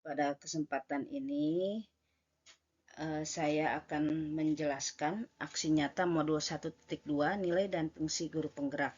Pada kesempatan ini, saya akan menjelaskan aksi nyata modul 1.2 nilai dan fungsi guru penggerak.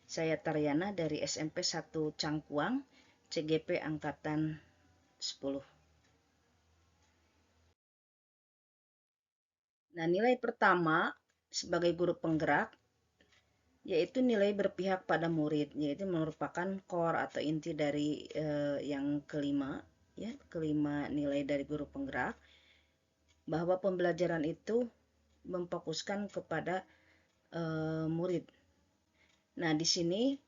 Saya Taryana dari SMP 1 Cangkuang, CGP Angkatan 10. Nah, nilai pertama sebagai guru penggerak yaitu nilai berpihak pada murid, yaitu merupakan core atau inti dari yang kelima, ya, kelima nilai dari guru penggerak, bahwa pembelajaran itu memfokuskan kepada murid. Nah, di sini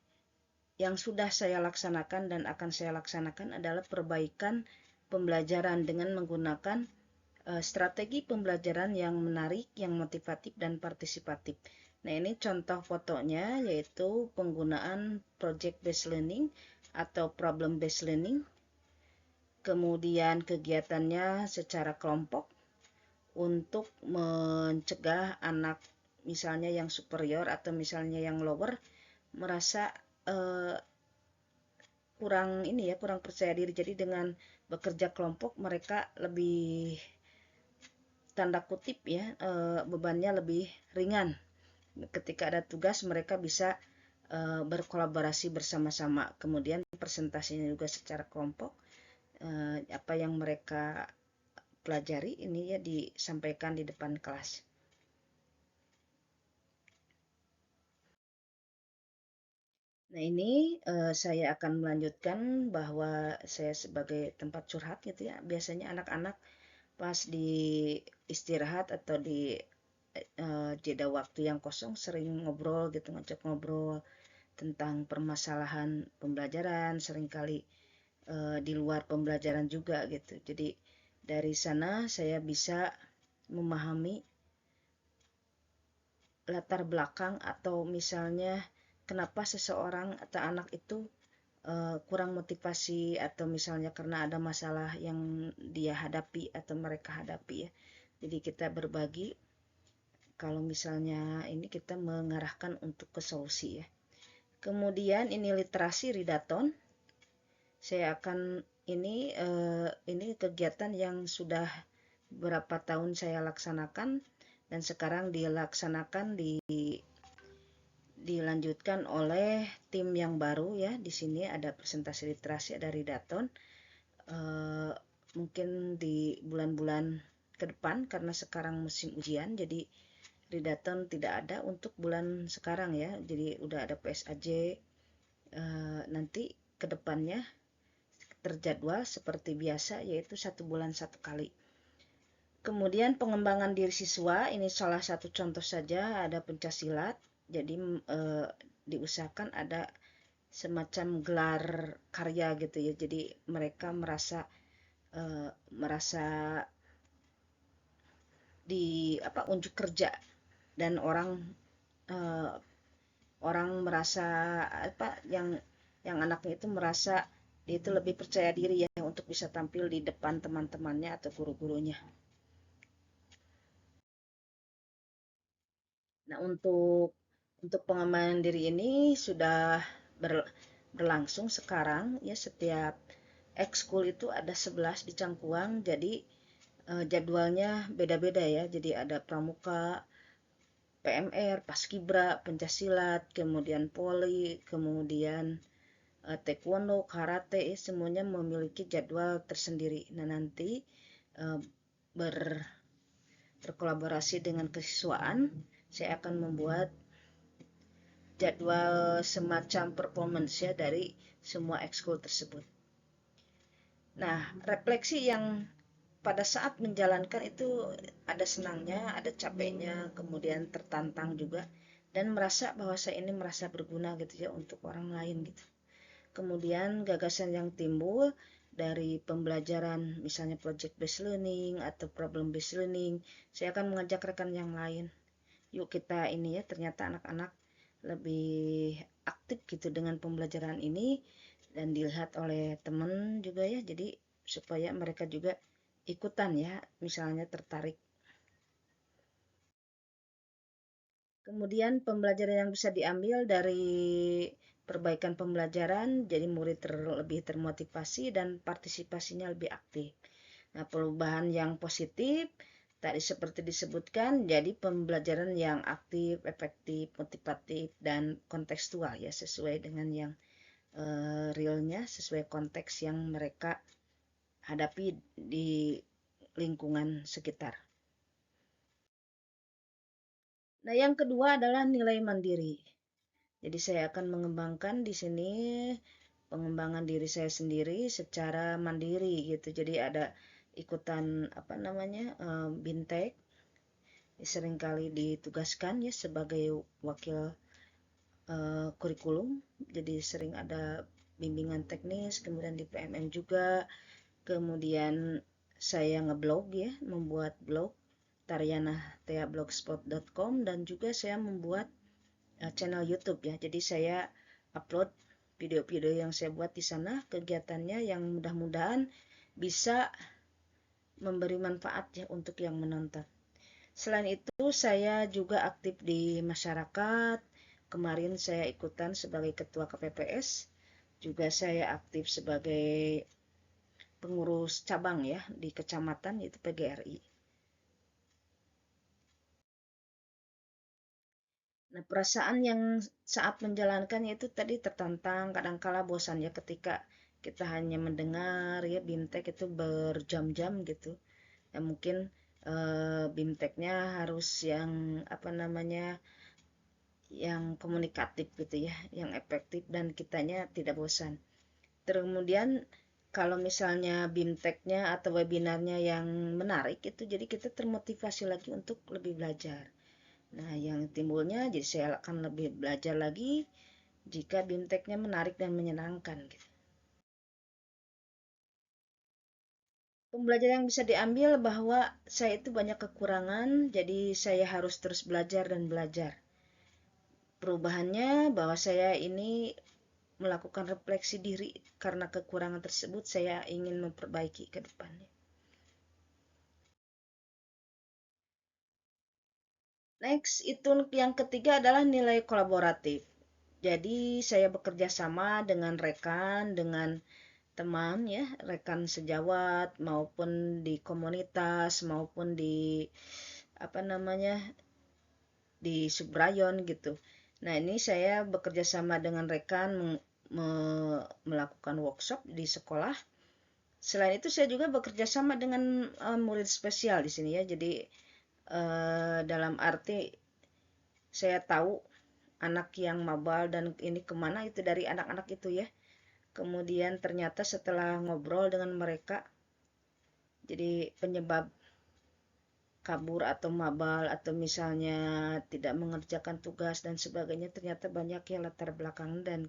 yang sudah saya laksanakan dan akan saya laksanakan adalah perbaikan pembelajaran dengan menggunakan strategi pembelajaran yang menarik, yang motivatif dan partisipatif. Nah, ini contoh fotonya yaitu penggunaan project based learning atau problem based learning. Kemudian kegiatannya secara kelompok untuk mencegah anak misalnya yang superior atau misalnya yang lower merasa kurang percaya diri. Jadi dengan bekerja kelompok mereka lebih, tanda kutip ya, bebannya lebih ringan. Ketika ada tugas mereka bisa berkolaborasi bersama-sama. Kemudian presentasinya juga secara kelompok. Apa yang mereka pelajari ini ya disampaikan di depan kelas. Nah, ini saya akan melanjutkan bahwa saya sebagai tempat curhat gitu ya. Biasanya anak-anak pas di istirahat atau di jeda waktu yang kosong sering ngobrol gitu, ngajak ngobrol tentang permasalahan pembelajaran, seringkali di luar pembelajaran juga gitu. Jadi dari sana saya bisa memahami latar belakang atau misalnya kenapa seseorang atau anak itu kurang motivasi atau misalnya karena ada masalah yang dia hadapi atau mereka hadapi ya. Jadi kita berbagi kalau misalnya ini kita mengarahkan untuk ke solusi ya. Kemudian ini literasi readathon. Saya akan ini kegiatan yang sudah berapa tahun saya laksanakan dan sekarang dilanjutkan oleh tim yang baru ya. Di sini ada presentasi literasi, ada readathon. Mungkin di bulan-bulan ke depan karena sekarang musim ujian, jadi readathon tidak ada untuk bulan sekarang ya. Jadi udah ada PSAJ, nanti ke depannya terjadwal seperti biasa yaitu 1 bulan 1 kali. Kemudian pengembangan diri siswa, ini salah satu contoh saja, ada pencaksilat. Jadi diusahakan ada semacam gelar karya gitu ya. Jadi mereka merasa unjuk kerja dan orang merasa yang anaknya itu merasa dia itu lebih percaya diri ya untuk bisa tampil di depan teman-temannya atau guru-gurunya. Nah, untuk pengembangan diri ini sudah berlangsung sekarang ya. Setiap ekskul itu ada 11 di Cangkuang, jadi jadwalnya beda-beda ya. Jadi ada pramuka, PMR, paskibra, pencaksilat, kemudian poli, kemudian taekwondo, karate, semuanya memiliki jadwal tersendiri. Nah, nanti berkolaborasi dengan kesiswaan, saya akan membuat jadwal semacam performance ya dari semua ekskul tersebut. Nah, refleksi yang pada saat menjalankan itu ada senangnya, ada capeknya, kemudian tertantang juga, dan merasa bahwa saya ini merasa berguna gitu ya untuk orang lain gitu. Kemudian gagasan yang timbul dari pembelajaran misalnya project based learning atau problem based learning, saya akan mengajak rekan yang lain. Yuk kita ini ya, ternyata anak-anak lebih aktif gitu dengan pembelajaran ini dan dilihat oleh teman juga ya. Jadi supaya mereka juga ikutan ya, misalnya tertarik. Kemudian pembelajaran yang bisa diambil dari perbaikan pembelajaran, jadi murid lebih termotivasi dan partisipasinya lebih aktif. Nah, perubahan yang positif tadi seperti disebutkan, jadi pembelajaran yang aktif, efektif, motivatif, dan kontekstual ya, sesuai dengan yang realnya, sesuai konteks yang mereka hadapi di lingkungan sekitar. Nah, yang kedua adalah nilai mandiri. Jadi saya akan mengembangkan di sini pengembangan diri saya sendiri secara mandiri gitu. Jadi ada ikutan apa namanya BIMTEK, seringkali ditugaskan ya sebagai wakil kurikulum. Jadi sering ada bimbingan teknis, kemudian di PMM juga. Kemudian saya ngeblog ya, membuat blog taryanatheablogspot.com, dan juga saya membuat channel YouTube ya. Jadi saya upload video-video yang saya buat di sana, kegiatannya yang mudah-mudahan bisa memberi manfaat ya untuk yang menonton. Selain itu saya juga aktif di masyarakat. Kemarin saya ikutan sebagai ketua KPPS. Juga saya aktif sebagai pengurus cabang ya di kecamatan, yaitu PGRI. Nah, perasaan yang saat menjalankannya itu tadi tertantang, kadangkala bosan ya ketika kita hanya mendengar ya BIMTEK itu berjam-jam gitu. Ya mungkin BIMTEKnya harus yang apa namanya, yang komunikatif gitu ya, yang efektif dan kitanya tidak bosan. Kemudian kalau misalnya BIMTEK-nya atau webinarnya yang menarik itu, jadi kita termotivasi lagi untuk lebih belajar. Nah, yang timbulnya jadi saya akan lebih belajar lagi jika BIMTEK-nya menarik dan menyenangkan gitu. Pembelajaran yang bisa diambil bahwa saya itu banyak kekurangan, jadi saya harus terus belajar dan belajar. Perubahannya bahwa saya ini melakukan refleksi diri karena kekurangan tersebut saya ingin memperbaiki ke depannya. Next, itu yang ketiga adalah nilai kolaboratif. Jadi saya bekerja sama dengan rekan, dengan teman ya, rekan sejawat maupun di komunitas maupun di apa namanya di subrayon gitu. Nah, ini saya bekerja sama dengan rekan melakukan workshop di sekolah. Selain itu saya juga bekerja sama dengan murid spesial di sini ya. Jadi dalam arti saya tahu anak yang mabal dan ini kemana itu dari anak-anak itu ya. Kemudian ternyata setelah ngobrol dengan mereka, jadi penyebab kabur atau mabal atau misalnya tidak mengerjakan tugas dan sebagainya, ternyata banyak yang latar belakang dan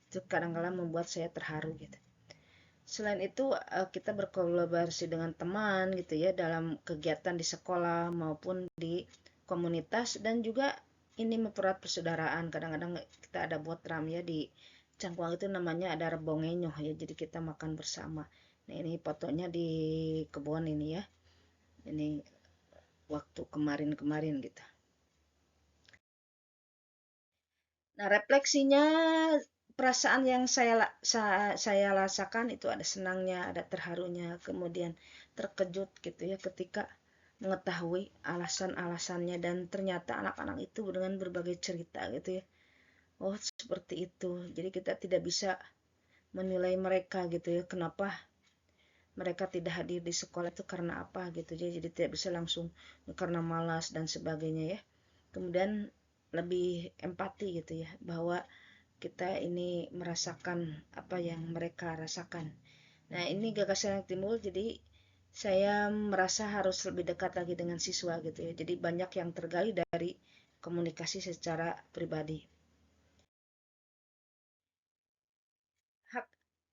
itu kadang-kadang membuat saya terharu gitu. Selain itu kita berkolaborasi dengan teman gitu ya dalam kegiatan di sekolah maupun di komunitas, dan juga ini mempererat persaudaraan. Kadang-kadang kita ada buat ram ya di Cangkuang itu namanya ada rebongenyo ya, jadi kita makan bersama. Nah, ini fotonya di kebun ini ya, ini waktu kemarin-kemarin gitu. Nah, refleksinya perasaan yang saya rasakan itu ada senangnya, ada terharunya, kemudian terkejut gitu ya ketika mengetahui alasan-alasannya, dan ternyata anak-anak itu dengan berbagai cerita gitu ya. Oh, seperti itu. Jadi kita tidak bisa menilai mereka gitu ya. Kenapa mereka tidak hadir di sekolah itu karena apa gitu. Jadi tidak bisa langsung karena malas dan sebagainya ya. Kemudian lebih empati gitu ya, bahwa kita ini merasakan apa yang mereka rasakan. Nah, ini gagasan yang timbul, jadi saya merasa harus lebih dekat lagi dengan siswa gitu ya. Jadi banyak yang tergali dari komunikasi secara pribadi.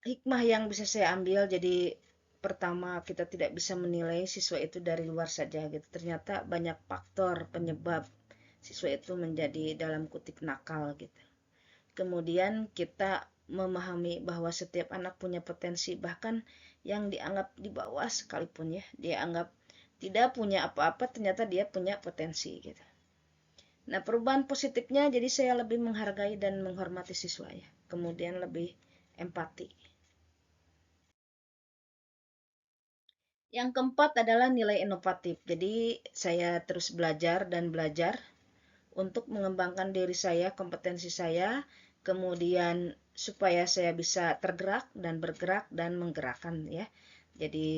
Hikmah yang bisa saya ambil, jadi pertama kita tidak bisa menilai siswa itu dari luar saja gitu. Ternyata banyak faktor penyebab siswa itu menjadi dalam kutip nakal gitu. Kemudian kita memahami bahwa setiap anak punya potensi, bahkan yang dianggap di bawah sekalipun ya, dia anggap tidak punya apa-apa, ternyata dia punya potensi gitu. Nah, perubahan positifnya jadi saya lebih menghargai dan menghormati siswa ya. Kemudian lebih empati. Yang keempat adalah nilai inovatif. Jadi saya terus belajar dan belajar untuk mengembangkan diri saya, kompetensi saya, kemudian supaya saya bisa tergerak dan bergerak dan menggerakkan ya. Jadi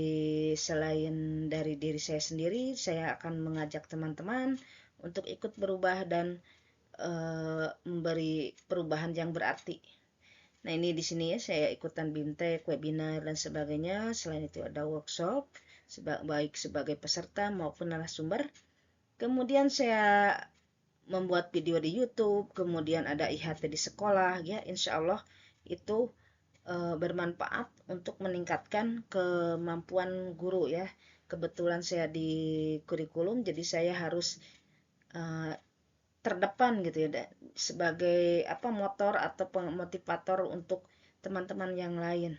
selain dari diri saya sendiri, saya akan mengajak teman-teman untuk ikut berubah dan memberi perubahan yang berarti. Nah, ini di sini ya saya ikutan BIMTEK, webinar dan sebagainya. Selain itu ada workshop baik sebagai peserta maupun narasumber. Kemudian saya membuat video di YouTube, kemudian ada IHT di sekolah ya. Insya Allah itu bermanfaat untuk meningkatkan kemampuan guru ya. Kebetulan saya di kurikulum, jadi saya harus uh, terdepan gitu ya, sebagai apa motor atau motivator untuk teman-teman yang lain.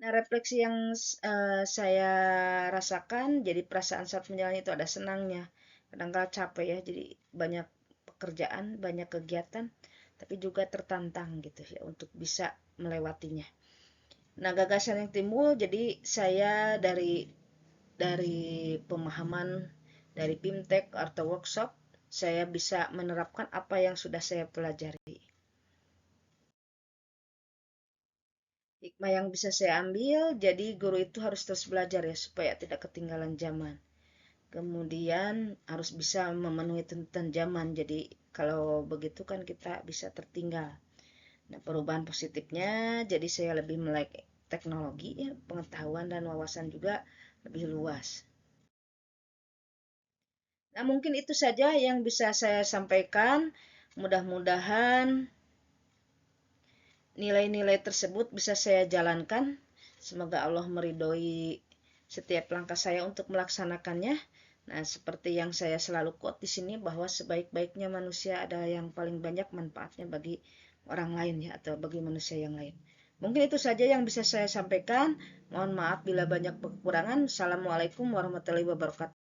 Nah, refleksi yang saya rasakan, jadi perasaan saat menjalani itu ada senangnya, kadang-kala capek ya, jadi banyak pekerjaan, banyak kegiatan, tapi juga tertantang gitu ya untuk bisa melewatinya. Nah, gagasan yang timbul, jadi saya dari pemahaman dari BIMTEK atau workshop, saya bisa menerapkan apa yang sudah saya pelajari. Hikmah yang bisa saya ambil, jadi guru itu harus terus belajar ya, supaya tidak ketinggalan zaman. Kemudian harus bisa memenuhi tuntutan zaman, jadi kalau begitu kan kita bisa tertinggal. Nah, perubahan positifnya, jadi saya lebih melek teknologi ya, pengetahuan dan wawasan juga lebih luas. Nah, mungkin itu saja yang bisa saya sampaikan. Mudah-mudahan nilai-nilai tersebut bisa saya jalankan. Semoga Allah meridhoi setiap langkah saya untuk melaksanakannya. Nah, seperti yang saya selalu quote di sini bahwa sebaik-baiknya manusia adalah yang paling banyak manfaatnya bagi orang lain ya, atau bagi manusia yang lain. Mungkin itu saja yang bisa saya sampaikan. Mohon maaf bila banyak kekurangan. Assalamualaikum warahmatullahi wabarakatuh.